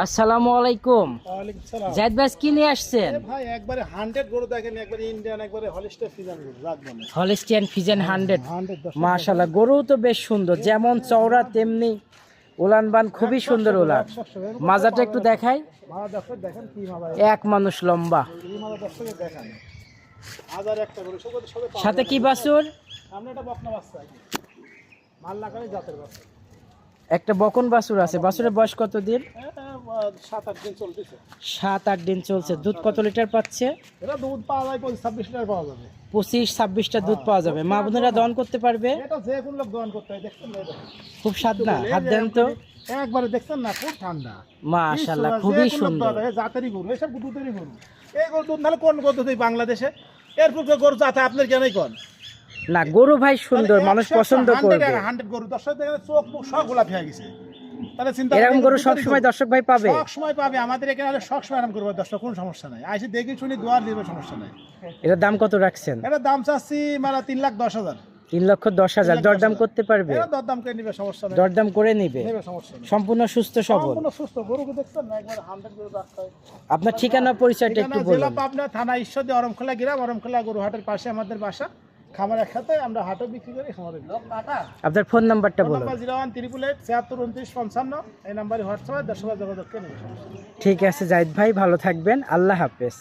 আসসালামু আলাইকুম। ওয়ালাইকুম সালাম। জাহিদ ভাই কি নিয়ে আসছেন? ভাই একবারে 100 গরু দেখেন, একবারে ইন্ডিয়ান, একবারে হলিস্টার ফিজান গরু রাখবেন। হলিস্টিয়ান ফিজেন 100। 100 মাশাআল্লাহ, গরু তো বেশ সুন্দর, যেমন চওড়া তেমনি উলানবান খুবই সুন্দর উলান। মাজাটা একটু দেখাই। মালা দর্শক দেখেন কি মালা, এক মানুষ লম্বা, এই মালা দর্শকে দেখেন। হাজার একটা গরু সবে সাথে কি বাছুর? সামনে একটা বকনা বাচ্চা, মাল লাগালে জাতের বাচ্চা। একটা বকন বাছুর আছে। বাছুরের বয়স কত দিন? 7-8 দিন চলতেছে। 7-8 দিন চলছে। দুধ কত লিটার পাচ্ছে? এটা দুধ পাওয়া যায় 25-26 লিটার পাওয়া যাবে। 25-26টা দুধ পাওয়া যাবে। মা বোনেরা দহন করতে পারবে? এটা যে কোন লোক দহন করতে হয়, দেখছেন না? খুব স্বাদ না? হাত দেন তো। একবারে দেখছেন না, খুব ঠান্ডা। মাশাআল্লাহ, খুবই সুন্দর। জাতেরই গরু, এসব দুধেরই গরু। এই গরু দুধ নাহলে কোন গরু দুধ এই বাংলাদেশে? এরপর গরু জাতে আপনার কেনই কোন না, গরু ভাই সুন্দর, মানুষ পছন্দ করবে। 100 গরু দর্শক দেখেন, চোখ মুখ সব গোলাপি হয়ে গেছে। তাহলে চিন্তা এরকম গরু সব সময় দর্শক ভাই পাবে? সব সময় পাবে। আমাদের এখানে হলে সব সময় আরাম করবে দর্শক, কোনো সমস্যা নাই। আইসি দেখি শুনি দোয়ার দিবে, সমস্যা নাই। এটার দাম কত রাখছেন? এটা দাম চাচ্ছি মানে 3,10,000। 3,10,000। দরদাম করতে পারবে? এটা দরদাম করে নিবে, সমস্যা নাই। দরদাম করে নিবে। নেবে, সমস্যা নাই। সম্পূর্ণ সুস্থ সবল। সম্পূর্ণ সুস্থ গরুকে দেখছেন না, একবার 100 গরু রাখতে হয়। আপনার ঠিকানা পরিচয়টা একটু জেলা বলুন। পাবনা, থানা ঈশ্বরদী, অরমখোলা গ্রাম। অরমখোলা গরুহাটের পাশে আমাদের বাসা। খামার একসাথে, আমরা হাটও বিক্রি করি, খামারে আপনার ফোন নাম্বারটা বলুন। 01-888-76-55। এই নাম্বারে হোয়াটসঅ্যাপে 10 যোগাযোগ করে নেবে। ঠিক আছে জাহিদ ভাই, ভালো থাকবেন। আল্লাহ হাফেজ।